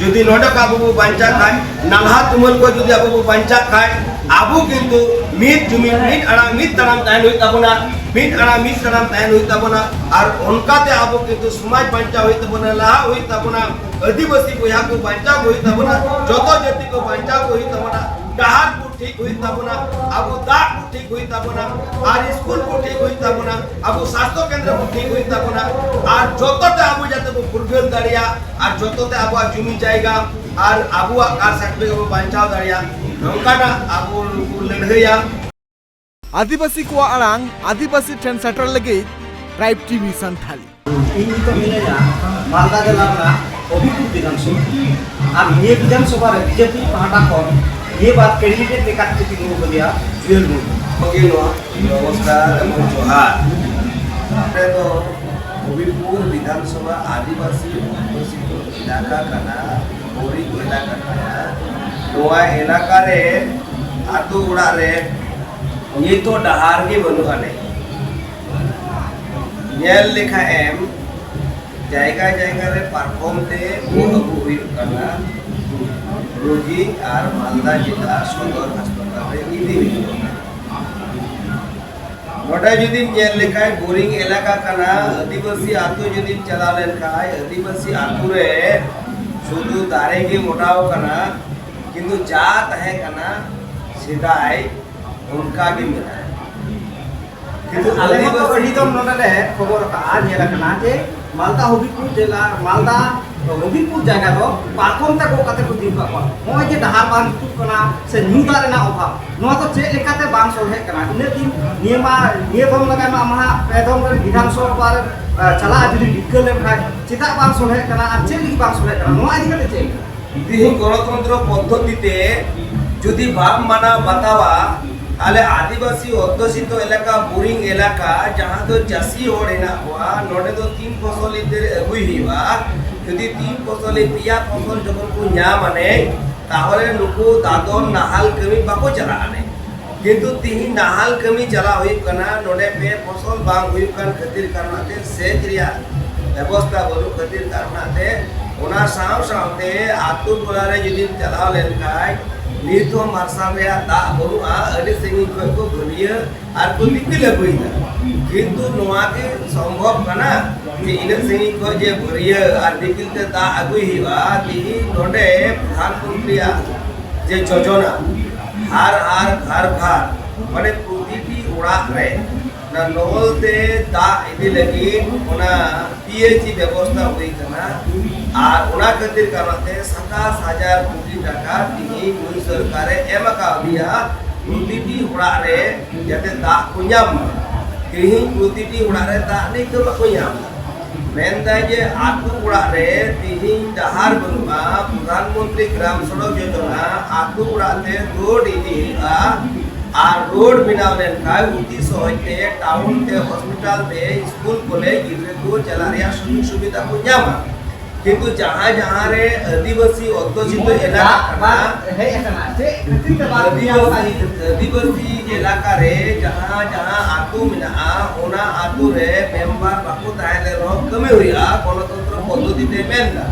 जुदी नोडक आबो बांचा खाय नालहा तुमल को जुदी आबो बांचा खाय आबो किंतु मित जुमी मित अड़ा मित तराम तायन हुई तबना मित अड़ा मित तराम तायन हुई तबना और उनकाते आबो किंतु समाज बांचा हुई तबना लाहा हुई तबना आदिवासी बोया को बांचा हुई तबना जोतो जाति को बांचा हुई तबना डहार को ठीक हुई तबना आबो दाग को ठीक हुई तबना और स्कूल को ठीक हुई तबना आबो स्वास्थ्य केंद्र को ठीक हुई तबना और जोतोते आबो जाते को फुरगल दाड़िया और जोतोते आबो जुमी जाएगा और आबो कार सर्टिफिकेट को बांचा दाड़िया नौकाना आबो लड़हैया आदिवासी को आड़ांग आदिवासी ठेन सेटर लगे ट्राइब टीवी संथाली इन तो मिलेगा मालदा जिला में अभिपुर विधानसभा और ये विधानसभा रे बीजेपी पार्टी को ये बात कैंडिडेट लेकर के तीनों को दिया जुएल ओके नमस्कार जोहार तो अभिपुर विधानसभा आदिवासी इलाका कना बोरी इलाका कना नोआ इलाका रे आतु उड़ा रे ये तो डहार के बनुआने नेल लिखा एम जायगा जायगा रे परफॉर्म ते वो अबु हुई करना रोगी और मालदा जिला सदर अस्पताल रे इदी हुई नोटा जुदी नेल लिखा है बोरिंग इलाका कना आदिवासी आतु जुदी चला लेन खाय आदिवासी आतु रे शुद्ध दारे के मोटाव कना किंतु जात है कना सिदाई उनका भी मिला है किंतु आदिवासी अड़ी तो नोडे खबर का आज ये रखना जे मालदा हबीपुर जिला मालदा हबीपुर जगह दो पारकम तक को कते को दिन का होय जे डहार बांध तु कना से न्यूदा रेना अभाव नो तो चे लेकाते बांग सोहे कना इन दिन नियम लगा मा महा पेदम रे विधानसभा रे चला जुदी बिकल ले खाय चिता बांग सोहे कना आ चे लिख बांग सोहे कना नो आदि कते चे दिही गणतंत्र पद्धतिते जुदी भाग माना बतावा आले आदिवासी अध्युषित इलाका बोरिंग इलाका जहाँ तो चाषी होड़ हेना हुआ नोडे तो 3 फसल इधर अगुई हुआ यदि 3 फसल पिया फसल जखन को न्या माने ताहले नुकु दादन नाहाल कमी बाको चला आने किंतु तिही नाहाल कमी चला हुई कना नोडे पे फसल बांग हुई कन खातिर करनाते सेच रिया व्यवस्था बनु खातिर करनाते ओना साव सावते आतु टोला रे जदि चला लेन खाय नीतो मार्शल रे दा बनुआ अडी सेंगी को गलिया और को दिपिल होइना किंतु नोआ के संभव कना जे इन सेंगी को जे बरिया और दिपिल ते दा अगुई हिवा तिही नोडे प्रधानमंत्री जे योजना हर हर घर घर माने प्रतिटी उड़ा रे ना नोल ते दा इदि लगी ओना पीएचई व्यवस्था हुई कना और ओना खातिर करते 27,000 कोटी टाका तिही कोई सरकारे एम का दिया प्रतिटी उड़ा रे जाते दा को ᱧᱟᱢ तिही प्रतिटी उड़ा रे दा नहीं तो बाको ᱧᱟᱢ मेनदा जे आतु उड़ा रे तिही डहार बनुआ प्रधानमंत्री ग्राम सड़क योजना आतु उड़ा ते रोड इदी और रोड बनाव लेन खाय उती सहजते टाउन ते हॉस्पिटल ते स्कूल कॉलेज गिरे को चला रिया सुविधा को ᱧᱟᱢᱟ किंतु जहाँ जहाँ रे आदिवासी अध्युषित इलाका है एतना जे खातिर के बात आदिवासी इलाका रे जहाँ जहाँ आतु मिना ओना आतु रे मेंबर बाको ताहेले रो कमी हुईआ गणतंत्र पद्धति ते मेनदा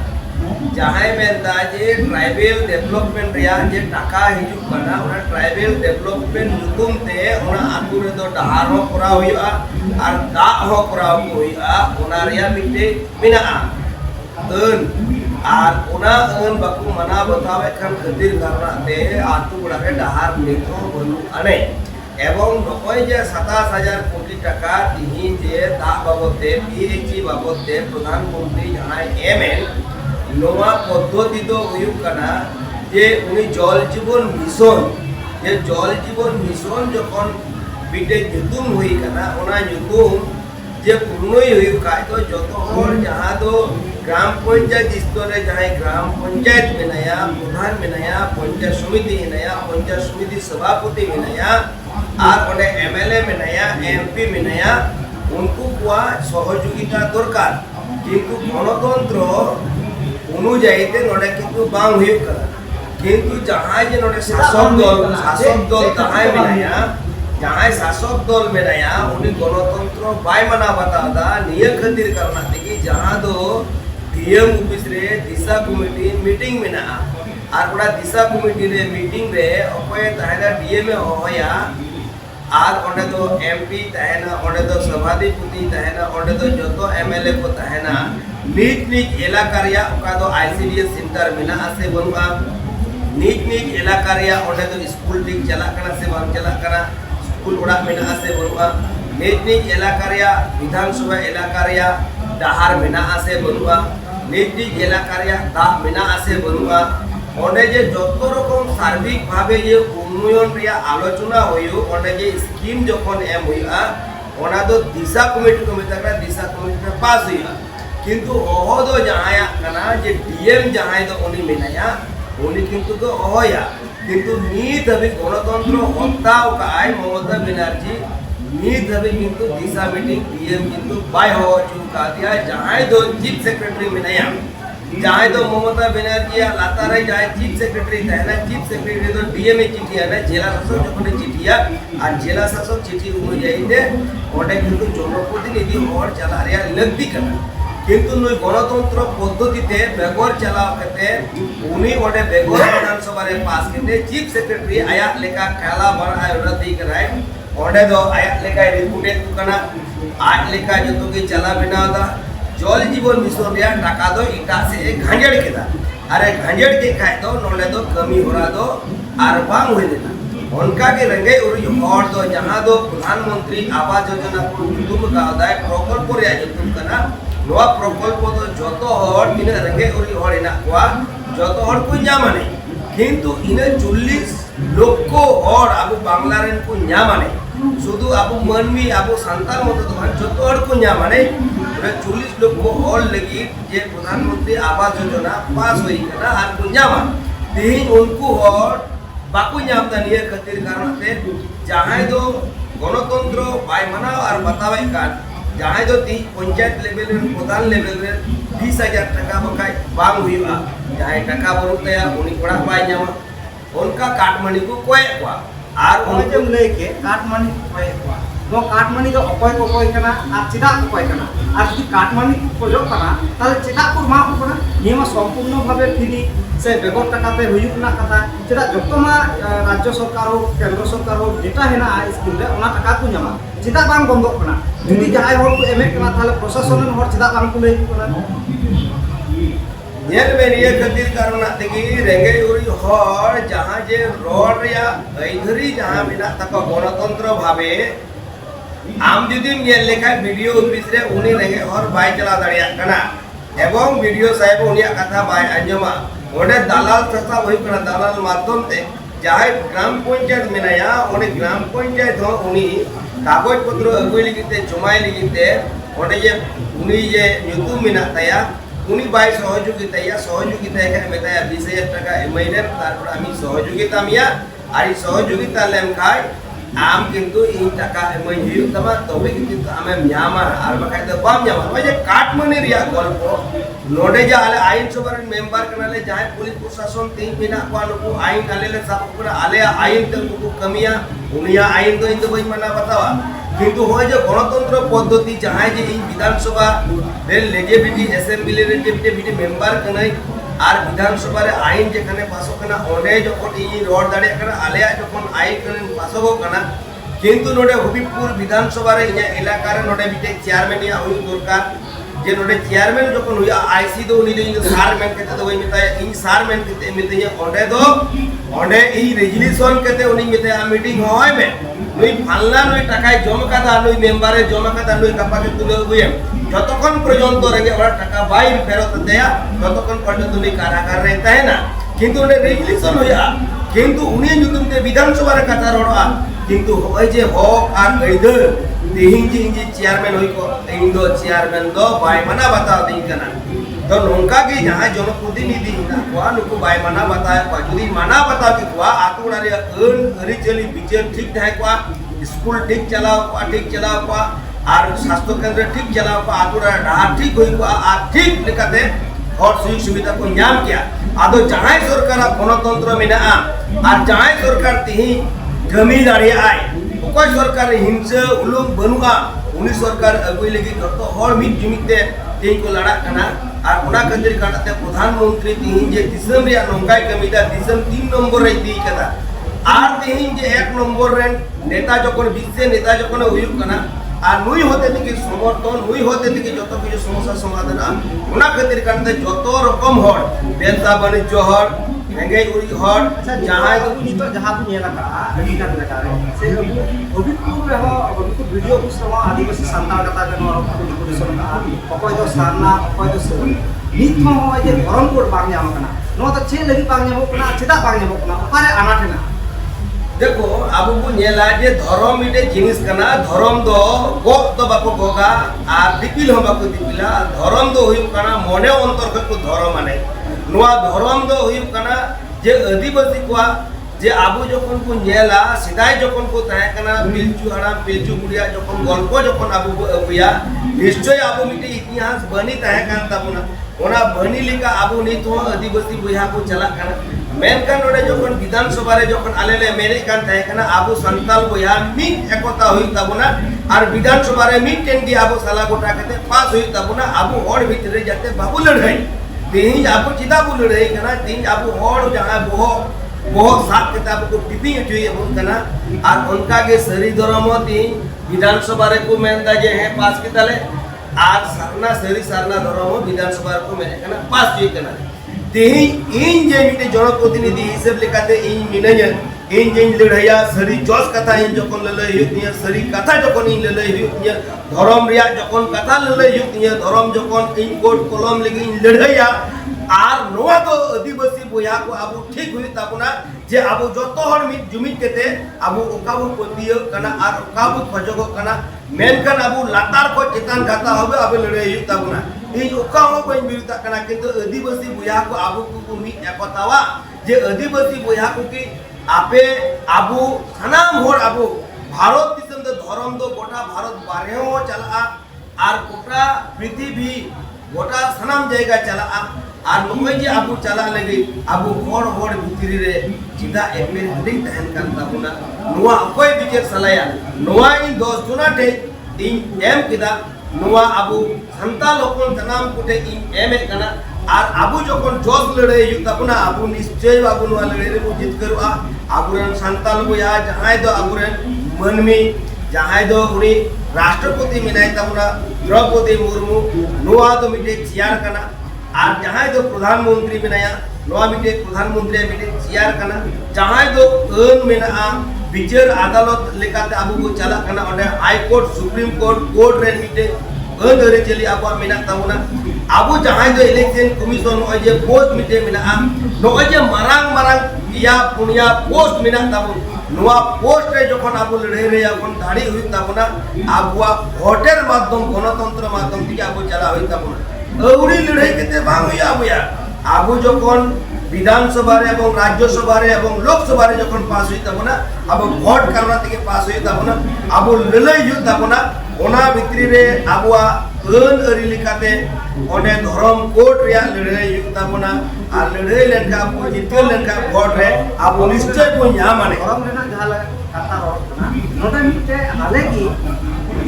जहाँ मेनदा जे ट्राइबल डेवलपमेंट रिया जे टाका हिजु कना ओना ट्राइबल डेवलपमेंट नुतुम ते ओना आतु रे तो डहार हो करा हुईआ और दा हो करा हुईआ ओना रिया मिटे मिना अन और ओना अन बाको मना बतावे खान खातिर करनाते आतु गुड़ा रे डहार नितो बनु आने एवं नकय जे 27,000 कोटी टाका तिही जे दा बाबते पीएचई बाबते प्रधानमंत्री जहां एमएन नोवा पद्धति तो हुयु कना जे उनी जल जीवन मिशन जे जल जीवन मिशन जखन बिटे nyutum हुई कना ओना nyutum जे पूर्णई हुयु काय तो जतो हर जहां तो ग्राम पंचायत स्तर रे जहां ग्राम पंचायत मेनाया प्रधान मेनाया पंचायत समिति मेनाया पंचायत समिति सभापति मेनाया और ओने एमएलए मेनाया एमपी मेनाया उनको को सहयोगिता दरकार किंतु गणतंत्र अनुयायीते नोडे किंतु बांग हुयु करा किंतु जहां जे नोडे शासक दल जहां मेनाया जहां शासक दल मेनाया उनी गणतंत्र बाय मना बतादा निय खातिर करना कि जहां दो डीएम ऑफिस रे दिशा कमिटी मीटिंग मेना और ओड़ा दिशा कमिटी रे मीटिंग रे अकोय ताहेना डीएम ए होया और ओंडे दो एमपी ताहेना ओंडे दो सभापति ताहेना ओंडे दो जतो एमएलए को ताहेना निज निज इलाका रिया ओका दो आईसीडीएस सेंटर मेना आसे बनुआ निज निज इलाका रिया ओंडे दो स्कूल ठीक चला कना से बांग चला कना स्कूल ओड़ा मेना आसे बनुआ निज निज इलाका रिया विधानसभा इलाका रिया डहार मेना आसे बनुआ निज निज इलाका रिया दाग मेना आसे बनुआ ओंडे जे जतो रकम सार्विक भावे जे उन्नयन रिया आलोचना होयो ओंडे जे स्कीम जखन एम होया ओना दो दिशा कमिटी को मेता दिशा कमिटी में पास होया किंतु ओहो दो जहाया कना जे डीएम जहाय दो उनी मेनाया उनी किंतु दो ओहोया किंतु नीत अभी गणतंत्र हत्याव का आय ममता बनर्जी नीत अभी किंतु दिशा मीटिंग डीएम किंतु बाय हो चुका दिया जहाय दो चीफ सेक्रेटरी मेनाया जहां तो ममता बनर्जी लातार जहां चीफ सेक्रेटरी तहना चीफ सेक्रेटरी तो डीएम चिठी है जिला शासक जो चिठिया और जिला शासक चिठी अनुयायी ओंडे किंतु जनप्रतिनिधि और चला रिया लगती करना किंतु नुई गणतंत्र पद्धति ते बेगर चलाव कते उनी ओंडे बेगर विधानसभा रे पास कते चीफ सेक्रेटरी आया लेका काला बर आय उन्नति कराय ओंडे दो आया लेका रिपोर्ट कना आज लेका जतो के चला बनादा जल जीवन मिशन रिया टाका दो इटा से घांजड़ केदा अरे घांजड़ के खाय दो नोले दो कमी होरा दो आर बांग होय लेना उनका के रंगे उरी और दो जहां दो प्रधानमंत्री आवास योजना को जुतुम गावदाय प्रकल्प रिया जुतुम कना नोआ प्रकल्प दो जतो हर इन रंगे उरी हर इना कोआ जतो हर को ᱧᱟᱢᱟने किंतु इन 40 लोग को और अब बांग्ला रेन को ᱧᱟᱢᱟने शुद्ध अब मनमी अब संतान मत तो जतो हर को ᱧामाने 40 लोग को और लगी जे प्रधानमंत्री आवास योजना पास हुई ना आर को ᱧामा तीन उनको और बाकू ᱧामता निये खातिर कारण ते जहां दो गणतंत्र बाय मना और बतावे कान जहां दो ती पंचायत लेवल रे प्रधान लेवल रे 20,000 टाका बकाय बांग हुईवा जहां टाका बरुतया उनी कोड़ा बाय ᱧामा उनका काटमणी को कोय को आर उनजम लेके काटमणी कोय को नो काटमणी दो अकोय को कोय कना आ चिदा को कोय कना आ जदि काटमणी को जो कना ताले चिदा को मा को कना नियम संपूर्ण भावे फ्री से बेगर टाकाते हुयुक ना कथा चिदा जतमा राज्य सरकार हो केंद्र सरकार हो जेटा हेना स्कीम रे ओना टाका को ᱧᱟᱢᱟ चिदा बांग बंदो कना जदि जहाय हर को एमे कना ताले प्रशासन हर चिदा बांग को ले कना नेल में ये खातिर कारण तेगी रेंगे उरी हर जहां जे रोड या ऐधरी जहां बिना तक गणतंत्र भावे आम जदि नेल लेखा वीडियो ऑफिस रे उनी रेंगे हर बाय चला दाड़िया कना एवं वीडियो साहेब उनिया कथा बाय अंजमा ओडे दलाल सस्ता होई कना दलाल माध्यम ते जहां ग्राम पंचायत मेनाया ओडे ग्राम पंचायत हो उनी कागज पत्र अगुई लिगिते जमाय लिगिते ओडे जे उनी जे ᱧᱩᱛᱩᱢ मेना तया उनी बाय सहयोगिता एखाने मेताया 20,000 टाका एमएलए तारपर आमी सहयोगिता मिया आरी सहयोगिता लेम खाय आम किंतु इन टाका एमय हुयु तमा तबे किंतु आमे ᱧामा आर बखाय द बाम ᱧामा ओय जे काटमनी रिया गल्प नोडे जे आले आईन सभा रेन मेंबर कनाले जहां पुलिस प्रशासन तीन बिना को नुकु आईन आले ले साब पुरा आले आईन त नुकु कमिया उनिया आईन तो इन तो बई मना बतावा किंतु होय जे गणतंत्र पद्धति जहां जे इन विधानसभा रे लेजिबिलिटी असेंबली रे जे मेंबर कनाई आर विधानसभा रे आईन जेखाने पासो कना ओंडे जखन इ रोड दाड़े कना आलेया जखन आईन कने पासो कना किंतु नोडे हबीबपुर विधानसभा रे इया इलाका रे नोडे बिटे चेयरमैन या हुई दरकार जे नोडे चेयरमैन जखन हुई आईसी दो उनी जो सार मेन कते दो मिताय इन सार मेन कते मिताय ओंडे दो ओंडे इ रेजुलेशन कते उनी मिताय मीटिंग होय में नुई फालना नुई टाकाय जम कादा नुई मेंबारे जम कादा नुई कापाके तुले गुयम যতক্ষণ পর্যন্ত রেগে ওরা টাকা বাইর ফেরত দেয়া ততক্ষণ পর্যন্ত উনি কারাগার রে তাই না কিন্তু উনি রেজুলেশন হইয়া কিন্তু উনি যুতুমতে বিধানসভার কথা রড়া কিন্তু ওই যে হক আর গইদর তেহিং যে ইঞ্জি চেয়ারম্যান হই কো ইন্দো চেয়ারম্যান দো বাই মানা বাতা দেই কানা তো নঙ্কা কি যাহা জনপ্রতিনিধি না কোয়া নুকু বাই মানা বাতা কোয়া যদি মানা বাতা কি কোয়া আতুড়া রে অরিচলি বিচার ঠিক থাকে কোয়া স্কুল ঠিক চালাও কোয়া और स्वास्थ्य केंद्र ठीक चला आतुरा डाहार ठीक हुई और ठीक लेकाते और सुयोग सुविधा को ᱧᱟᱢ किया आदो जहां सरकार गणतंत्र मेना और जहां सरकार तिही कमी दाड़े आय ओको सरकार हिंसा उलुम बनुआ उनी सरकार अगुई लगी जतो हर मिट जुमिते तिही को लड़ा कना और उना खातिर काटते प्रधानमंत्री तीन जे दिसम रिया नोंगाय कमीदा दिसम 3 नंबर रे दी कदा और तीन जे 1 नंबर रे नेता जखन विश्व नेता जखन हुयुक कना और नुई होते थे कि समर्थन नुई होते थे कि जो किछु समस्या समाधान उना खातिर काटते जतो रकम हर व्यवसाय वाणिज्य हर हेंगे उरी हर जहां तो नितो जहां को नेला का अभी का लगा रहे से अभी पूरे हो अभी तो वीडियो कुछ समा आदिवासी संतान कथा के नो पुलिसन का अकोय तो सारना अकोय तो से नित में हो जे धर्म कोड बांग जाम कना नो तो छे लगी बांग जाम कना छेदा बांग जाम कना ओकारे अनाठना देखो अब को नेला जे धर्म इटे जिनिस कना धर्म दो गो तो बाको गोगा आ दिपिल हो बाको दिपिला धर्म दो हुई कना मने अंतर को धर्म माने नुआ धर्म दो हुई कना जे आदिवासी को जे आबू जखन को नेला सिदाय जखन को तहे कना पिलचू हड़ा पिलचू बुढ़िया जखन गल्प जखन आबू अबुया निश्चय आबू मिटे इतिहास बनी तहे कान ताबुना ओना बनी लिका आबू नित हो आदिवासी बुया को चला कना मेनकान नोडे जखन विधानसभा रे जखन आलेले मेरे कान तहे कना आबू संताल बुया मिट एकता हुई ताबुना और विधानसभा रे मिट टेन की आबू साला गोटा कते पास हुई ताबुना आबू हड़ भितरे जाते बाबू लड़ाई तीन आबू चिदा बु लड़ाई कना तीन आबू हड़ जहां बहुत साफ किताब को टिपिंग चाहिए बोल कना और उनका के सरी धर्म तीन विधानसभा रे को मेनदा जे है पास के तले आज सरना सरी सरना धर्म विधानसभा को मेने कना पास चाहिए कना तीन इन जे मिटे जनप्रतिनिधि हिसाब लेकाते इन मिनज इन जे लड़ाया सरी जोस कथा इन जकोन ललय हुतिया सरी कथा जकोन इन ललय हुतिया धर्म रिया जकोन कथा ललय हुतिया धर्म जकोन इन कोट कलम लगी इन लड़ाया और नोआ तो आदिवासी बोया को आबू ठीक हुई ताबुना जे आबू जतो हर मिट जुमिट केते आबू ओकाबू पतिय कना और ओकाबू खजगो कना मेनकन आबू लातार को चेतन गाता होबे आबे लड़े हुई ताबुना इन ओकाबू को बिरुता कना किंतु आदिवासी बोया को आबू को मिट एकतावा जे आदिवासी बोया को की आपे आबू सनाम होर आबू भारत दिसम दो धर्म दो गोटा भारत बारे हो चला और गोटा पृथ्वी गोटा सनाम जायगा चला और नोय जे आबू चला लगे आबू होड़ भितरी रे चिदा एपे हडिंग तहन कान ताबुना नोआ अकोय बिचार सलाया नोआ इन 10 जुना टे इन एम किदा नोआ आबू संताल होकन तनाम कुटे इन एम ए कना और आबू जखन जोस लड़े यु ताबुना आबू निश्चय आबू नोआ लड़े रे को जित करवा आबुरन संताल बोया जहाय दो आबुरन मनमी जहाय दो उनी राष्ट्रपति मिनाय ताबुना द्रौपदी मुर्मू नोआ तो मिटे चियार कना और जहां दो प्रधानमंत्री बनाया नोआ मिटे प्रधानमंत्री मिटे चियार कना जहां दो अन मेना विचार अदालत लेकाते आबू को चला कना ओडे हाई कोर्ट सुप्रीम कोर्ट रे मिटे अन रे चली आबू मेना ताबुना आबू जहां दो इलेक्शन कमीशन ओ जे पोस्ट मिटे मेना नो जे मारांग या पुनिया पोस्ट मेना ताबु नोआ पोस्ट रे जखन आबू लड़े रे जखन दाड़ी हुई ताबुना आबुआ भोटेर माध्यम गणतंत्र माध्यम थी आबू चला हुई ताबुना औरी लड़ाई केते बांग हुई आबुया आबू जखन विधानसभा रे एवं राज्यसभा रे एवं लोकसभा रे जखन पास हुई ताबुना आबू भोट करना तके पास हुई ताबुना आबू लड़ाई हुई ताबुना ओना भितरी रे आबुआ अन अरी लिकाते ओने धर्म कोर्ट रे लड़ाई हुई ताबुना आ लड़ाई लेनका आबू जितल लेनका भोट रे आबू निश्चय को न्या माने धर्म रेना जहां कथा रोड कना नोटा मिटे हाले की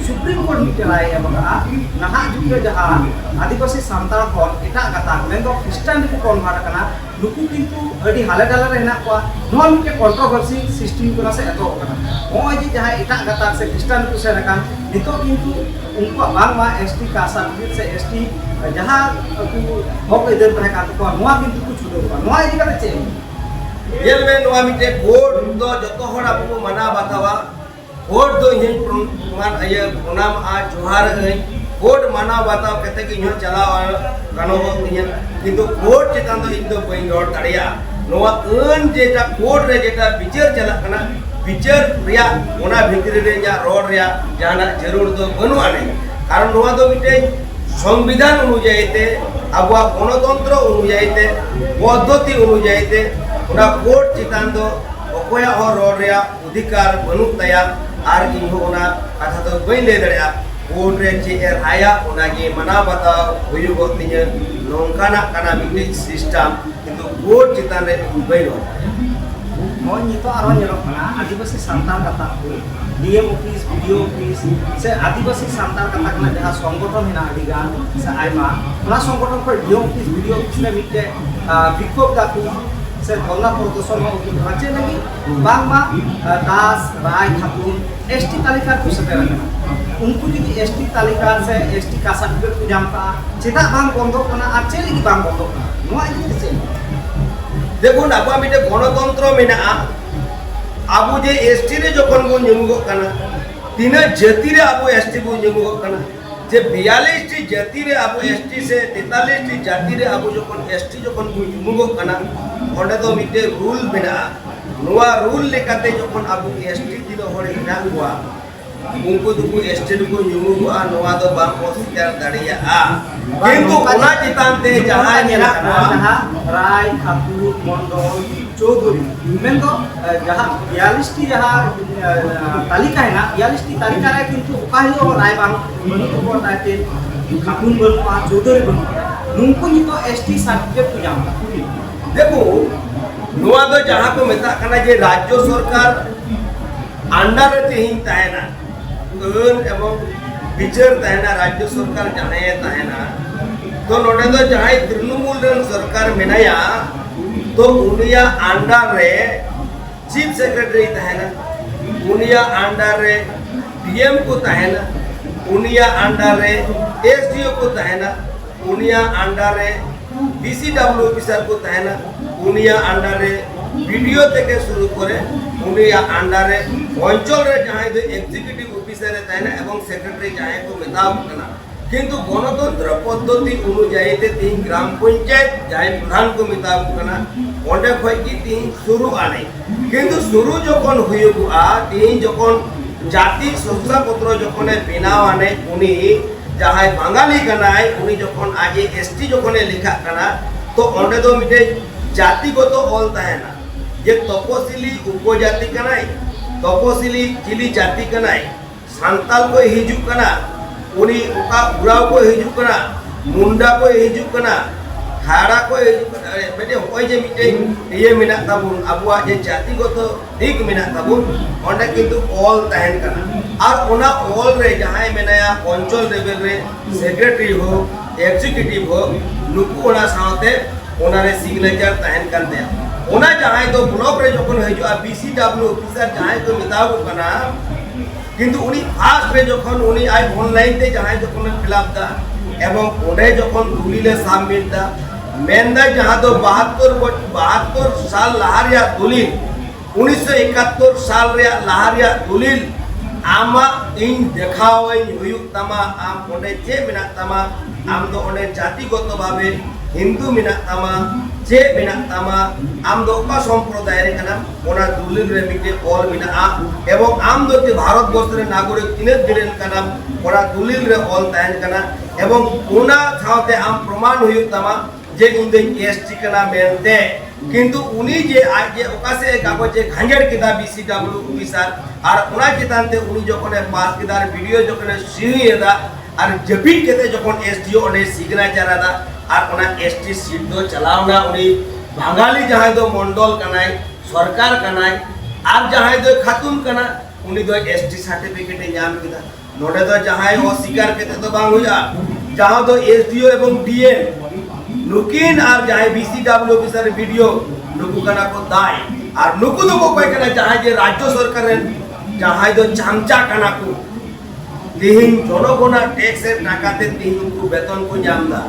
सुप्रीम कोर्ट मिटे लाए बगा नहा जुगे जहां आदिवासी सांताल कोन एटा कथा मेन दो क्रिश्चियन को कन्वर्ट कना नुकु किंतु अडी हाले डाला रहना को नो मिटे कंट्रोवर्सी सिस्टम कोना से एतो कना ओय जे जहां एटा कथा से क्रिश्चियन को से रकान नितो किंतु उनको बांगमा एसटी का सर्टिफिकेट से एसटी जहां को हक इधर रहे का तो नोआ किंतु कुछ दो नोआ इदी का चे येल में नोआ मिटे वोट दो जतो हड़ आबू मना बतावा वोट दो इन प्रमाण आय प्रणाम आ जोहार है वोट माना बताव कते कि इन चलाव कानो इन किंतु वोट चितान दो इन दो बई रोड तड़िया नोआ अन जेटा कोर्ट रे जेटा विचार चला कना विचार रिया ओना भितरी रे या रोड रिया जाना जरूर दो बनु आने कारण नोआ दो मिटे संविधान अनुयायी ते आबुआ गणतंत्र अनुयायी ते पद्धति अनुयायी ते ओना कोर्ट चितान दो अकोया हो रोड रिया अधिकार बनु तया आर इहो ओना कथा तो बई ले दड़या कोर्ट रे जे राया ओना के मना बता हुयु गोतिया नोंकाना काना मिटे सिस्टम किंतु कोर्ट चितान रे बई रो नॉय नितो आरो नेलोक कना आदिवासी सांतार कथा डीएम ऑफिस वीडियो ऑफिस से आदिवासी सांतार कथा कना जहां संगठन हेना आदिगान से आयमा ओना संगठन को डीएम ऑफिस वीडियो ऑफिस ले मिटे विक्षोभ दाकू से धरना प्रदर्शन में उठे राचे लगी बांगमा दास राय खातून एसटी तालिका को सेटेर उनको যদি एसटी तालिका से एसटी का सर्टिफिकेट को जामता चेता बांग बंधक कना আর चे लगी बांग बंधक कना नोआ इदि से देखुन आबा मिटे गणतंत्र मेना आबो जे एसटी रे जखन बन जमुगो कना तीना जाति रे आबो एसटी बन जमुगो कना जे 42 टी जाति रे आबो एसटी से 43 टी जाति रे आबो जखन एसटी जखन बन जमुगो कना ओंडे तो मिटे रूल मेना नोआ रूल लेकाते जखन आबो एसटी दिनो हरे हिना हुआ उनको दुको एसटी दुको जमुगो नोआ दो बांग को सिकार दाड़िया किंतु ओना चितानते जहां मेना जहां राय खातून मंडल चौधरी मेन तो जहां 42 टी जहां तालिका है ना 42 टी तालिका रे किंतु ओका हिलो राय बांग बनु को ताते खातून बनु चौधरी बनु नुनको नितो एसटी सर्टिफिकेट को जामता देखो नोआ दो जहां को मेता कना जे राज्य सरकार अंडर रे तेहिं ताहेना अन एवं विचार ताहेना राज्य सरकार जाने ताहेना तो नोडे दो जहां तृणमूल रन सरकार मेनाया तो उनिया अंडर रे चीफ सेक्रेटरी ताहेना उनिया अंडर रे डीएम को ताहेना उनिया अंडर रे एसडीओ को ताहेना उनिया अंडर रे बीसीडब्ल्यू ऑफिसर को ताहेना उनिया अंडर रे वीडियो থেকে শুরু করে উনিয়া আন্ডারে অঞ্চল রে যাহাই দে এক্সিকিউটিভ অফিসার রে তাইনা এবং সেক্রেটারি যাহাই को মেতাব কনা কিন্তু গণতন্ত্র পদ্ধতি অনুযায়ী তে তিন গ্রাম পঞ্চায়েত যাহাই প্রধান को মেতাব কনা ওন্ডে কই কি তিন শুরু আনে কিন্তু শুরু যখন হইবুয়া তিন যখন জাতি শংসাপত্র যখন বিনাও আনে উনি যাহাই বাঙালি কানাই উনি যখন আগে এসটি যখন লেখা কানা তো ওন্ডে তো মিটে জাতিগত অল তাহেনা যে তপসিলি উপজাতি কানাই তপসিলি চিলি জাতি কানাই সান্তাল को हिजू कना उनी ओका उराव को हिजू कना मुंडा को हिजू कना खाड़ा को बेटे होय जे मिटे ये मिना ताबुन अबुआ जे जातिगत दिक मिना ताबुन ओंडे किंतु ऑल ताहेन कना और ओना ऑल रे जहां मेनाया अंचल लेवल रे सेक्रेटरी हो एग्जीक्यूटिव हो नुकु ओना साथे ओना रे सिग्नेचर ताहेन करते ओना जहां तो ब्लॉक रे जखन हिजुआ बीसीडब्ल्यू ऑफिसर जहां को मिताब कना किंतु उनी फास्ट रे जखन उनी आई ऑनलाइन ते जहां जखन फिलअप दा एवं ओडे जखन दुलिले सबमिट दा मेनदा जहां तो 72 साल लहारिया दुलिल 1971 साल रे लहारिया दुलिल आमा इन देखावई हुयुक तमा आम ओडे जे मिना तमा आम दो ओडे जातिगत भावे हिंदू मिना तमा जे मिना तमा आम दो का संप्रदाय रे कना ओना दुलिल रे मिटे ऑल मिना एवं आम दो के भारत वर्ष रे नागरिक तिने दिलेन कना ओना दुलिल रे ऑल तायन कना एवं ओना साथे आम प्रमाण हुयुक तमा जे इंदे एसटी कना मेनते किंतु उनी जे आज जे ओकासे कागजे घांजड़ किदा बीसीडब्ल्यू ऑफिसर और ओना चितानते उनी जखने पास किदार वीडियो जखने सिहिदा और जबिन केते जखन एसडीओ ओने सिग्नेचर आदा और ओना एसटी सीट दो चलावना उनी बांगाली जहां दो मंडल कनाय सरकार कनाय और जहां दो खातून कना उनी दो एसटी सर्टिफिकेट नाम किदा नोडे दो जहां ओ स्वीकार केते तो बांग हुआ जहां दो एसडीओ एवं डीएम नुकिन और जहां बीसीडब्ल्यू ऑफिसर वीडियो नुकु कना को दाय और नुकु दो को कोई कना जहां जे राज्य सरकार जहां दो चामचा कना को तिहिन जनगणना टैक्स रे टाकाते तिहिन को वेतन को जामदा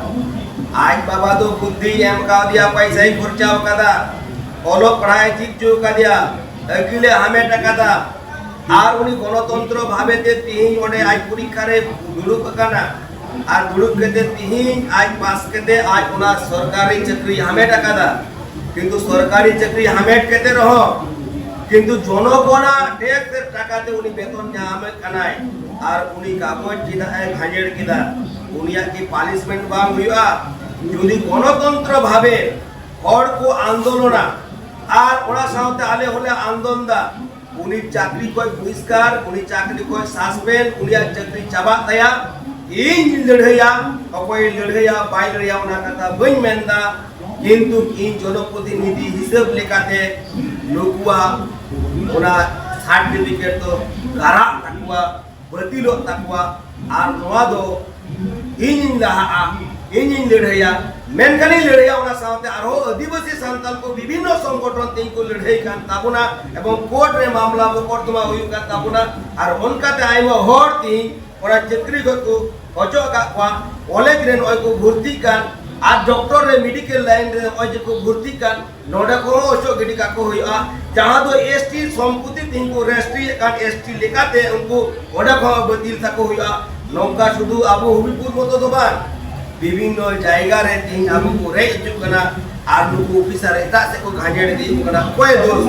आज बाबा दो बुद्धि एम का दिया पैसा ही खर्चा कदा ओलो पढ़ाई ठीक जो का दिया अगिले हमें टाका दा और उनी गणतंत्र भावे ते तिहिन ओडे आज परीक्षा रे दुरुक कना और दुरुक केते तिहिन आज पास केते आज ओना सरकारी चाकरी हमें टाका दा किंतु सरकारी चाकरी हमें केते रहो किंतु जनगणना टैक्स रे टाकाते उनी वेतन जामे कनाय और उनी कागज जिना घांजड़ किदा उनिया की पालिशमेंट बांग हुआ যদি গণতন্ত্র ভাবে হর কো আন্দোলনা আর ওরা সাথে আলে হলে আন্দোলন দা উনি চাকরি কই বহিষ্কার উনি চাকরি কই সাসপেন্ড উনি চাকরি চাবা তায়া ইন লড়াইয়া অকই লড়াইয়া বাই লড়াইয়া ওনা কথা বই মেন্দা কিন্তু ᱤᱧ জনপ্রতিনিধি হিসেব লেখাতে নুকুᱣᱟᱜ ওনা সার্টিফিকেট তো গারাᱜ তাকুয়া বাতিলᱚᱜ তাকুয়া আর নোয়া দো ᱤᱧᱤᱧ ᱞᱟᱦᱟᱜᱼᱟ ᱤᱧᱤᱧ ᱞᱟᱹᱲᱦᱟᱹᱭᱟ ᱢᱮᱱᱠᱷᱟᱱᱤᱧ ᱞᱟᱹᱲᱦᱟᱹᱭᱟ ᱚᱱᱟ ᱥᱟᱶᱛᱮ ᱟᱨᱦᱚᱸ ᱟᱹᱫᱤᱵᱟᱹᱥᱤ ᱥᱟᱱᱛᱟᱞ ᱠᱚ ᱵᱤᱵᱷᱤᱱᱱᱚ ᱥᱚᱝᱜᱚঠᱚᱱ ᱛᱤᱧ ᱠᱚ ᱞᱟᱹᱲᱦᱟᱹᱭ ᱠᱟᱱ ᱛᱟᱵᱚᱱᱟ ᱮᱵᱚᱝ ᱠᱳর্ট ᱨᱮ ᱢᱟᱢᱞᱟ ᱢᱚᱠᱚᱫᱫᱚᱢᱟ ᱦᱩᱭᱩᱜ ᱠᱟᱱ ᱛᱟᱵᱚᱱᱟ ᱟᱨ ᱚᱱᱠᱟᱛᱮ ᱟᱭᱢᱟ ᱦᱚᱲ ᱛᱤᱧ ᱚᱱᱟ ᱪᱟᱹᱠᱨᱤ ᱠᱷᱚᱡ ᱠᱚ ᱚᱪᱚᱜ ᱟᱠᱟᱫ ᱠᱚᱣᱟ ᱠᱚᱞᱮᱡᱽ ᱨᱮ ᱱᱚᱜᱼᱚᱭ ᱠᱚ ᱵᱷᱚᱨᱛᱤᱜ ᱠᱟᱱ আর ডক্টর রে মেডিকেল লাইন রে নয় যে কো ভর্তি কান নোডা কো অচো গিডি কা কো হইয়া যাহা দো এসটি সম্পত্তি তিন কো রেস্ট্রি কান এসটি লেকাতে উনকো ওডা কো বদিল তাকো হইয়া নৌকা শুধু আবু হবিপুর মতো তো বান বিভিন্ন জায়গা রে তিন আবু কো রে ইজু কানা আর নুকু অফিসার এটা সে কো গাজেড দি কানা কয় দোষ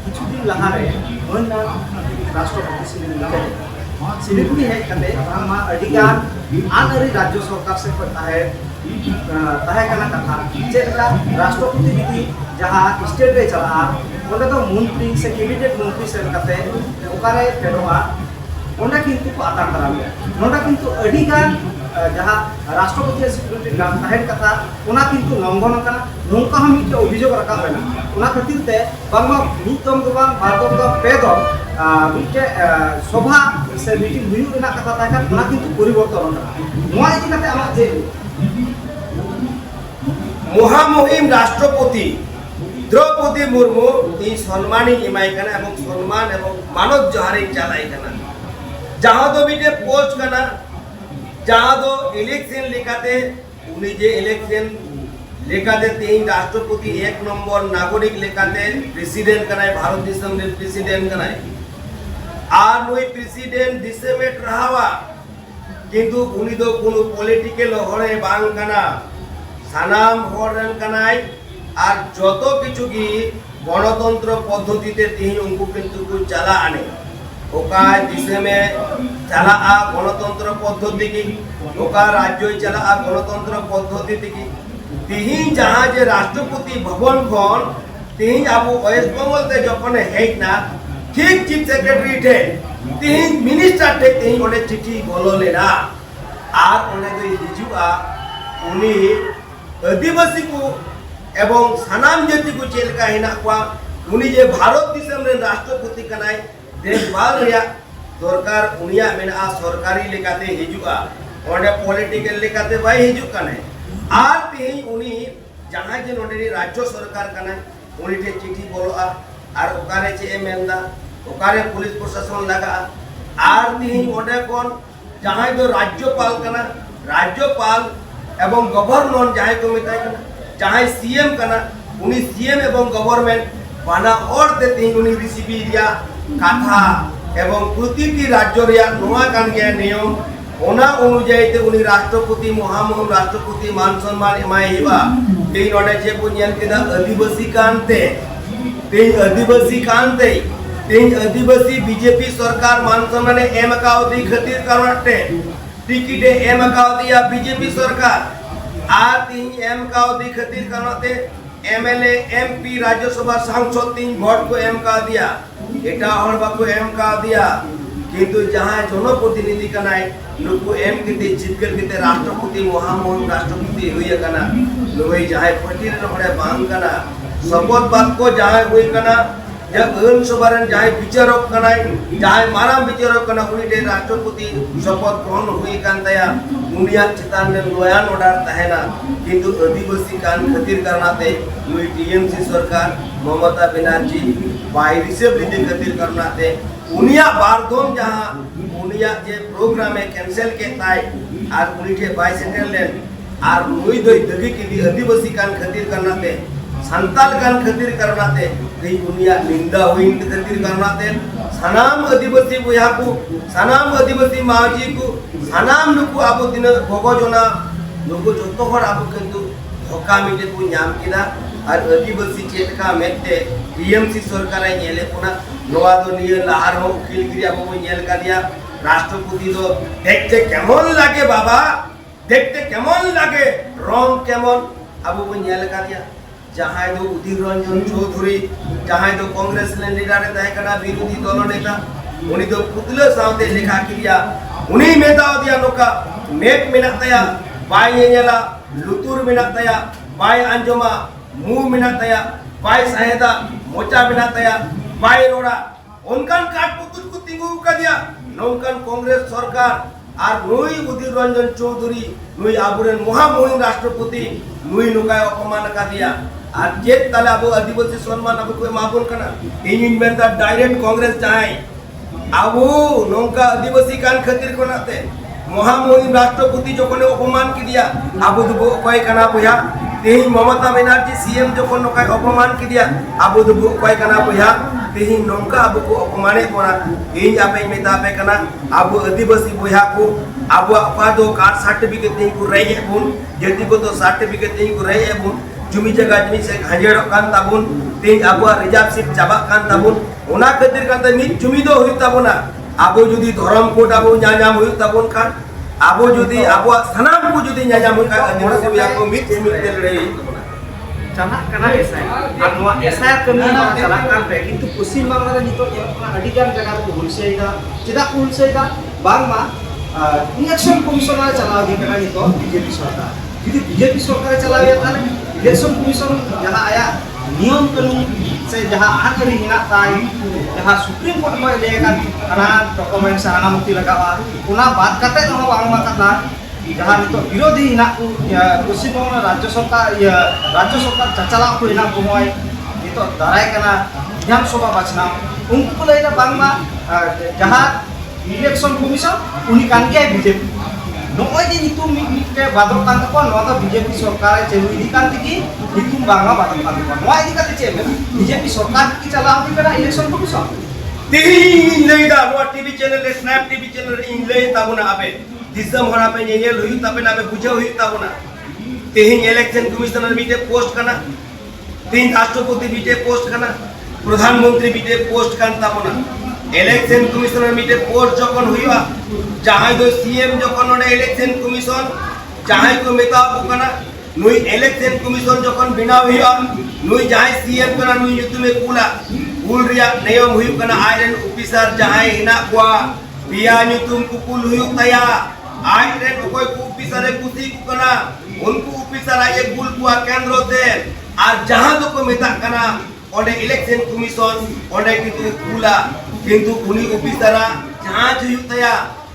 কিছুদিন লাহারে মন্না রাষ্ট্রপতি শিলিগুড়ি হেজ কাতে আমা আদিগান আনারি রাজ্য সরকার সে তাহে কানা কথা যেটা রাষ্ট্রপতি যদি যাহা স্টেট রে চালা ওটা তো মন্ত্রী সে ক্যাবিনেট মন্ত্রী সে কাতে ওকারে ফেরোয়া ওটা কিন্তু আতার করাবে ওটা কিন্তু আদিগান যাহা রাষ্ট্রপতি সিকিউরিটি গান তাহের কথা ওনা কিন্তু লঙ্ঘন কানা নৌকা হম মিটে অভিযোগ রাখা হয় না ওনা খাতিরতে বাংলা মিটম দো বাং বারদম দো পেদম মিটে সভা সে মিটিং হুইউ না কথা তাই ওনা কিন্তু পরিবর্তন না নোয়া ইতি কাতে আমা যে মহামহিম রাষ্ট্রপতি দ্রৌপদী মুর্মু এই সম্মানই এমাই কানা এবং সম্মান এবং মানব জহারি চালাই কানা যাহা তো বিটে পোস্ট কানা যাহা তো ইলেকশন লেখাতে উনি যে ইলেকশন লেখাতে তিন রাষ্ট্রপতি এক নম্বর নাগরিক লেখাতে প্রেসিডেন্ট কানায় ভারত দেশের প্রেসিডেন্ট কানায় আর ওই প্রেসিডেন্ট দিসেমেট রাহাওয়া কিন্তু উনি তো কোনো পলিটিক্যাল হরে বাং কানা সানাম হরেন কানায় আর যত কিছু কি গণতন্ত্র পদ্ধতিতে তিন উনকু কিন্তু চালা আনে ওকা দিশে চালা গণতন্ত্র পদ্ধতি কি ওকা রাজ্য চালা গণতন্ত্র পদ্ধতি কি তিহিন যাহা যে রাষ্ট্রপতি ভবন খন তিহিন আবু ওয়েস্ট বেঙ্গলতে যখন হেক না ঠিক চিফ সেক্রেটারি ঠে তিহিন মিনিস্টার ঠে তিহিন ওনে চিঠি বললে না আর ওনে তো হিজুয়া উনি আদিবাসী কো এবং সানাম জাতি কো চেলকা হেনা কোয়া উনি যে ভারত দিশম রে রাষ্ট্রপতি কানায় দেখভাল রিয়া দরকার উনিয়া মেনা সরকারি লেখাতে হিজুয়া ওনে পলিটিক্যাল লেখাতে বাই হিজু কানে আর তিহিন উনি যাহা যে নোডেরি রাজ্য সরকার কানায় উনি ঠে চিঠি বলআ আর ওকারে চে মেন্দা ওকারে পুলিশ প্রশাসন লাগা আর তিহিন ওডে কোন যাহা তো রাজ্যপাল কানা রাজ্যপাল এবং গভর্নর যাহাই কো মেতায় কানা যাহাই সিএম কানা উনি সিএম এবং গভর্নমেন্ট বানা অর্থে তিন উনি রিসিপি রিয়া কথা এবং প্রতিটি রাজ্য রিয়া নোয়া কান গিয়া নিয়ম ওনা অনুযায়ীতে উনি রাষ্ট্রপতি মহামহিম রাষ্ট্রপতি মান সম্মান এমাই হিবা এই নডে যে কো নেল কেদা আদিবাসী কানতে তেই আদিবাসী বিজেপি সরকার মান সম্মানে এম কাউদি খাতির কারণে টিকিটে এম কাউদিয়া বিজেপি সরকার আর তিন এম কাউদি খাতির কারণে এমএলএ এমপি রাজ্যসভা সাংসদ তিন ভোট কো এম কা দিয়া এটা হর বাকো এম কা দিয়া কিন্তু যাহা জনপ্রতিনিধি কানায় নুকু এম কিতে জিতকর কিতে রাষ্ট্রপতি মহামহিম রাষ্ট্রপতি হইয়া কানা লই যাহাই পটির নহড়ে বাং কানা শপথ বাক্য যাহাই হই কানা যে আইন সভারেন যাহাই বিচারক কানায় যাহাই মারাম বিচারক কানা উনিটে রাষ্ট্রপতি শপথ গ্রহণ হই কান তায়া উনিয়া চিতান রে লয়ান অর্ডার তাহেনা কিন্তু আদিবাসী কান খাতির কারণাতে নুই টিএমসি সরকার মমতা ব্যানার্জি বাই রিসেভ লিদে খাতির কারণাতে উনিয়া বারদম যাহা উনিয়া যে প্রোগ্রামে ক্যান্সেল কে তাই আর উনিটে বাই সেটেললেন আর নুই দই দগি কি আদিবাসী কান খাতির কারণাতে সান্তাল কান খাতির কারণাতে এই উনিয়া নিন্দা হইন খাতির কারণাতে সানাম আদিবাসী বয়া কো সানাম আদিবাসী মাঝি কো সানাম নুকু আবু দিন ভগজনা নুকু যত হর আবু কিন্তু ধোকা মিটে কো নাম কিনা আর আদিবাসী চেতকা মেতে টিএমসি সরকার আই নেলে কোনা নোয়া তো নিয়ে লাহার হো উকিলগিরি আবু নেল কা দিয়া রাষ্ট্রপতি তো দেখতে কেমন লাগে বাবা দেখতে কেমন লাগে রং কেমন আবু নেল কা দিয়া যাহাই তো উদির রঞ্জন চৌধুরী যাহাই তো কংগ্রেস লিডারে তাই কানা বিরোধী দল নেতা উনি তো পুতলে সাথে লেখা কিয়া উনি মেতাও দিয়া নোকা make Mena Taya by নেলা লুতুর Mena Taya bye अंजमा मुंह मेना तया बाय सहेदा मोचा मेना तया बाय रोड़ा उनकान काट पुतुल को तिंगु का दिया नौकान कांग्रेस सरकार আর নুই উদির রঞ্জন চৌধুরী নুই আবুরেন মহামহিম রাষ্ট্রপতি নুই নুকায় অপমান কাদিয়া আর যে তালে আবু আদিবাসী সম্মান আবু কই মাবুন কানা ইনিন মেনতা ডাইরেক্ট কংগ্রেস চাই আবু নৌকা আদিবাসী কান খাতির কোনাতে মহামহিম রাষ্ট্রপতি যখন অপমান কি দিয়া আবু দুবো কয় কানা বইয়া তেহি মমতা ব্যানার্জি সিএম যখন নৌকায় অপমান কি দিয়া আবু দুবো কয় কানা বইয়া तेही नौका अब को अपमाने कोना इन आपे मेता पे कना अब आदिवासी बोया को अब अपा दो कार्ड सर्टिफिकेट नहीं को रही है बुन जति को तो सर्टिफिकेट नहीं को रही है बुन जुमी जगह जमी से घाजेड़ो कान ताबुन तेही अब रिजर्व सीट चाबा कान ताबुन ओना खातिर कान त मिट जुमी दो हुई ताबुना अब जुदी धर्म कोड अब न्यायाम हुई ताबुन खान अब जुदी अब सनाम को जुदी न्यायाम हुई का आदिवासी बोया को मिट तेल रही चालक कना एसआई আর নোয়া এসআই কমি না চালাক কান পে কিন্তু পশ্চিম বাংলা রে নিতো আদি গান জায়গা তো হুলসেইদা চিদা হুলসেইদা বাংমা ইলেকশন কমিশনার চালাও দি কানা নিতো বিজেপি সরকার যদি বিজেপি সরকার চালাবে তাহলে ইলেকশন কমিশন যাহা আয়া নিয়ম কানুন সে যাহা আনকরি হিনা তাই যাহা সুপ্রিম কোর্ট মে লেগান কানা ডকুমেন্ট সারানা মুক্তি লাগাবা ওনা বাদ কাতে ন বাংমা কানা जहाँ नितो विरोधी हिना पश्चिम बंग राज्य सरकार चचला को हिना बुमय नितो दाराय कना विधानसभा बाचना उनको को लेना बांगमा जहाँ इलेक्शन कमिशन उनी कान के बीजेपी नोय जे नितु मिटे बादर कान को नोगा बीजेपी सरकार चेलु इदी कान की नितु बांगा बादर कान को नोय इदी काते चेबे बीजेपी सरकार की चलाओ दी कना इलेक्शन कमिशन तेही लेदा नो TV channel snap TV channel इंग्ले ताबुना आबे दिसम होना पे ये हुई तबे ना पे बुझे हुई ताबुना तेही इलेक्शन कमिश्नर बीटे पोस्ट करना तीन राष्ट्रपति बीटे पोस्ट करना प्रधानमंत्री बीटे पोस्ट करना ताबुना इलेक्शन कमिश्नर बीटे पोस्ट जखन हुईवा जहां दो सीएम जखन ओने इलेक्शन कमिशन जहां को मेता बुकना नुई इलेक्शन कमिशन जखन बिना हुईवा नुई जहां सीएम कना नुई युद्ध में कुला कुल रिया नियम हुई कना आयरन ऑफिसर जहां हिना को पिया नुतुम कुकुल हुई तया आयरन कोई ऑफिसर कुसी को कना उनको ऑफिसर आए गुल कुआ केंद्र ते और जहां तो को मेता कना ओडे इलेक्शन कमिशन ओडे कितु कुला किंतु उनी ऑफिसर जांच हुई तया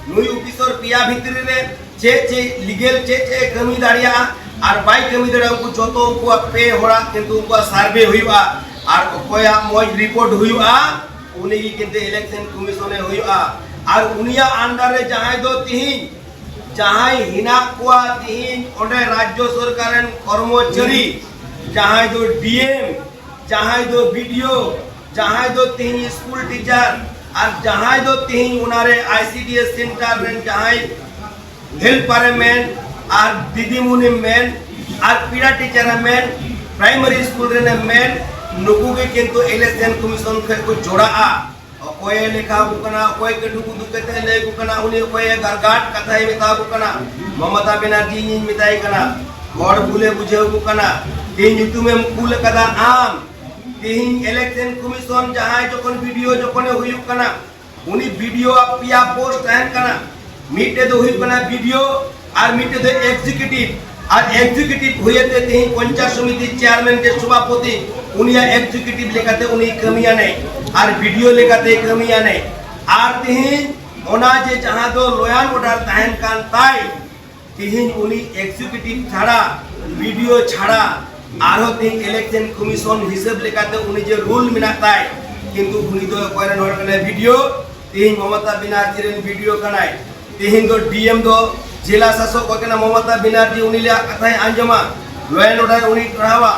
नुई ऑफिसर पिया भीतर रे चे लीगल चे कमी दाड़िया और बाई कमी दाड़िया उनको जतो को पे होड़ा किंतु उनको सर्वे हुईवा और कोया मोज रिपोर्ट हुईवा उनी की किंतु इलेक्शन कमिशन हुईवा और उनिया अंडर रे जहां दो तीन जहां हिना कुआ तीन ओडे राज्य सरकार कर्मचारी जहां दो डीएम जहां दो वीडियो जहां दो तीन स्कूल टीचर और जहां दो तीन उनारे आईसीडीएस सेंटर रे जहां हेल्पर मेन और दीदीमुनि मेन और पीड़ा टीचर मेन प्राइमरी स्कूल रे मेन नुकु के किंतु इलेक्शन कमिशन के को जोड़ा कोई लेखा बुकना कोई के दुकु दुकते ले बुकना उनी कोई गरगाट कथाई मेता बुकना ममता बनर्जी नी मिताई कना और भूले बुझे बुकना तीन युतु में कुल कदा आम तीन इलेक्शन कमिशन जहां जखन वीडियो जखन हुई कना उनी वीडियो पिया पोस्ट रहन कना मीटे दो हुई कना वीडियो और मीटे दो एग्जीक्यूटिव और एग्जीक्यूटिव हुए ते तीन पंचायत समिति चेयरमैन के सभापति उनिया एग्जीक्यूटिव लेकाते उनी कमिया नहीं और वीडियो लेकाते कमिया नहीं और तीन ओना जे जहां दो लॉयल ऑर्डर तहन कान ताई तीन उनी एग्जीक्यूटिव छाड़ा वीडियो छाड़ा आरो तीन इलेक्शन कमिशन हिसाब लेकाते उनी जे रूल मिनाताय किंतु उनी दो कोयरन होड़ कने वीडियो तीन ममता बनर्जी रे वीडियो कनाय तीन दो डीएम दो जिला शासक को कना ममता बनर्जी उनी ले कथाय अंजमा लॉयल ऑर्डर उनी करावा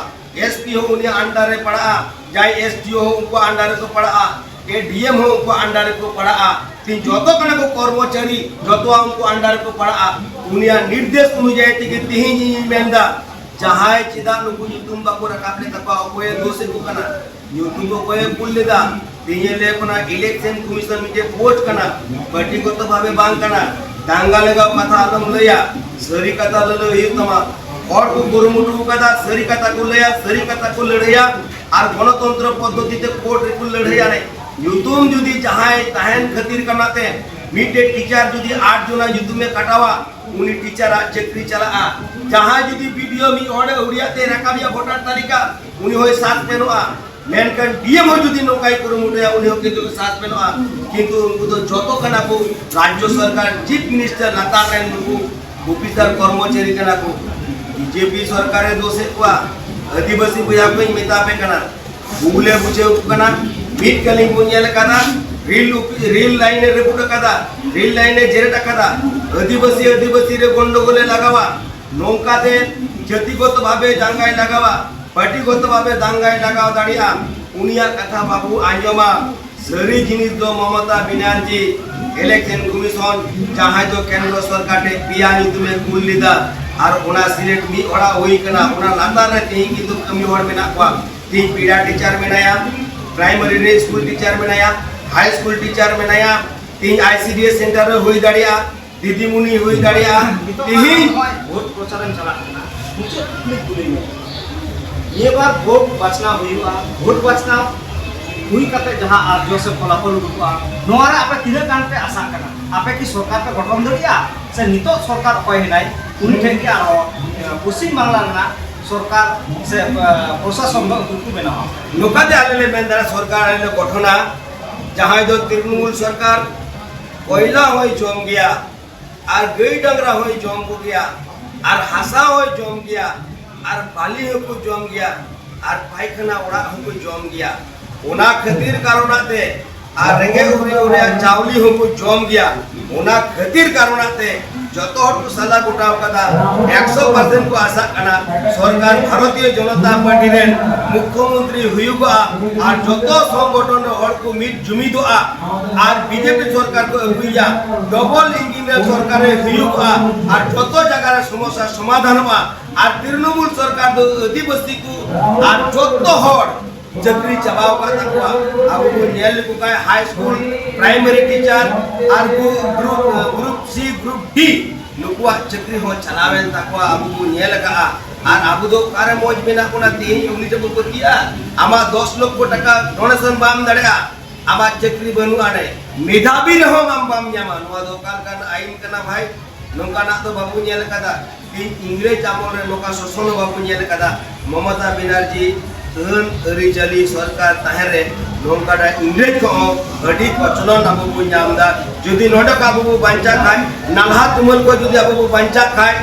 एसपी हो उनी अंडर रे पड़ा जाय एसडीओ हो उनको अंडर को पड़ा ए डीएम हो उनको अंडर को पड़ा तीन जतो कना को कर्मचारी जतो उनको अंडर को पड़ा उनिया निर्देश अनुसार कि तीन मेंदा जहां चिदा नुकु युतुम बाको रकापले तपा कोए दोसे को कना युतुम को कोए पुल्लेदा तीन ले कना इलेक्शन कमिशन में जे वोट कना व्यक्तिगत भावे बांग कना दांगा लगा कथा आदम लया सरी कथा ललो हितमा और को गुरुमुटु कथा सरी कथा को लया सरी कथा को लड़या और गणतंत्र पद्धति ते कोर्ट रे को लड़या रे युतुम जुदी जहां ताहन खातिर कनाते मीटे टीचर जुदी 8 जना युतुम में कटावा उनी टीचर चक्री चला जहाँ जुदी वीडियो मी ओडे उड़ियाते रकाबिया वोटर तालिका उनी होय सासपेनोआ मेनकान डीएम हो जुदी नोकाई कुरुमुटया उनी हो किंतु सासपेनोआ किंतु उनको तो जतो कना को राज्य सरकार चीफ मिनिस्टर लाता रेन नुकु ऑफिसर कर्मचारी कना को बीजेपी सरकारे दोसे कुआ आदिवासी बुया को मेतापे कना बुले बुचे कना मीट कलिंग बुनियल कना रील लाइन रिपोर्ट कदा रील लाइन जेरेट कदा आदिवासी रे गंडगोले लगावा नौकाते जातिगत भावे दांगाई लगावा पार्टीगत भावे दांगाई लगाव दाड़िया उनिया कथा बाबू आंजमा सरी जिनिस दो ममता बनर्जी इलेक्शन कमिशन जहां जो केंद्र सरकार टे पिया नितुमे कुल लिदा और ओना सिलेक्ट मी ओड़ा होई कना ओना लातार रे तेई किंतु कमी होड़ मेना को ती पीड़ा टीचर मेनाया प्राइमरी रे स्कूल टीचर मेनाया हाई स्कूल टीचर मेनाया ती आईसीडीएस सेंटर रे होई दाड़िया दीदी मुनि होई दाड़िया तिही वोट प्रचारन चला मुझे क्लिक गुली में ये बार वोट बचना हुआ वोट बचना हुई करते जहां आरजो से फलाफल उठुआ नोरा आपे तीन गान पे आशा करना आपे की सरकार पे गठन दरिया से नितो सरकार कोई है नहीं उन ठेके आरो पश्चिम बांग्ला ना सरकार से प्रशासन में उनको बनावा नोकाते आले मेंदरा सरकार आले गठना जहां जो तृणमूल सरकार कोयला होय जम गया और गई डंगरा होय जम को गया और हासा होय जम गया और बाली को जम गया और पायखाना ओड़ा को जम गया ओना खातिर कारणते और रेंगे उरे चावली को जम गया ओना खातिर कारणते जतो हट सला गोटाव कदा 100% को आशा कना सरकार भारतीय जनता पार्टी रे मुख्यमंत्री हुयुगा और जतो संगठन हर को मिट जुमिदोआ और बीजेपी सरकार को हुइया डबल इंजिन सरकार हुयुगा और जतो जगह समस्या समाधान हुआ और तृणमूल सरकार दो आदिवासी को और जतो हर चक्री चबाव का तकवा अब को नेल को का हाई स्कूल प्राइमरी टीचर और ग्रुप सी ग्रुप डी नुकुआ चक्री हो चलावेन तकवा अब को नेल का और अब दो कारे मौज बिना कोना तीन उनी जब को किया आमा 10 लाख टका डोनेशन बाम दड़या आमा चक्री बनु आने मेधावी रहो बाम न्यामा नवा दो कान आइन कना भाई नोका ना तो बाबू नेल कदा इंग्रेज आमोल रे नोका शोषण बाबू नेल कदा ममता बनर्जी अरिचाली सरकार ताहेरे नोंकाडा इंग्रेज को अडी पचलन आबो नामदा जदि नोडक आबो बांचा खाय नालहा तुमल को जदि आबो बांचा खाय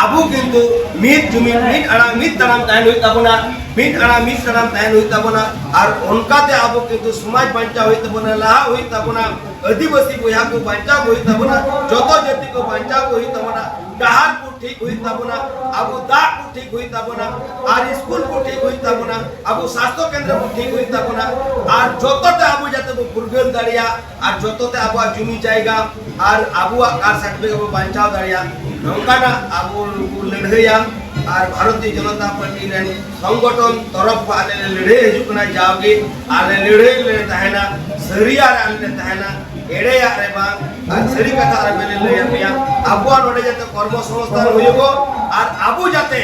आबो किंतु मिट जुमिन मिट अड़ा मिट तनाम ताहेन होई ताबोना मिट अड़ा मिट तनाम ताहेन होई ताबोना और उनकाते आबो किंतु समाज बांचा होई ताबोना लाहा होई ताबोना आदिवासी बोया को बांचा होई ताबोना जतो जाति को बांचा होई ताबोना डहार को ठीक हुई ताबोना आबो दाग को ठीक हुई ताबोना और स्कूल को ठीक हुई ताबोना आबो स्वास्थ्य केंद्र को ठीक हुई ताबोना और जतोते आबो जाते को फुरगल दाड़िया और जतोते आबो जुमी जाएगा और आबो कार सर्टिफिकेट को बांचाव दाड़िया नंकाना आबो लड़हैया और भारतीय जनता पार्टी रे संगठन तरफ को आले लड़े हिजुकना जाओगे आले लड़े ले तहना सरिया रे आले तहना एड़े रे बा सरी कथा रे बेले ले या आबो नोडे जाते कर्म संस्थान होइगो और आबो जाते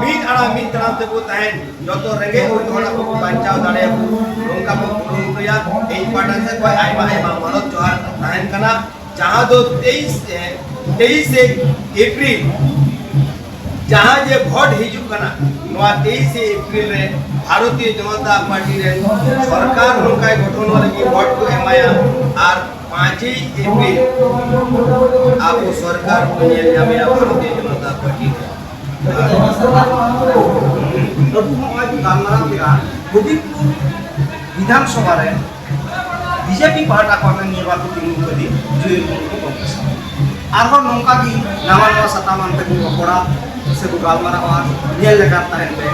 मीट अड़ा मीट तनाम ते को तहन जतो रेगे होई होना को बांचाव दाड़े नोंका को पुरुया ए पाटा से कोई आइमा मनोज जोहार तहन कना जहां दो 23 अप्रैल जहां जे भोट हिजु कना नवा 23 अप्रैल रे भारतीय जनता पार्टी रे सरकार नोकाय गठन लगी भोट को एमाया और 5 अप्रैल आबो सरकार को नेल जामेया भारतीय जनता पार्टी विधानसभा रे बीजेपी पार्टी को निर्वाचित करी जुई को आरो नोंका की नवा नवा सत्तामान पे को पड़ा से को गालमारा और ये लगा ताहे पे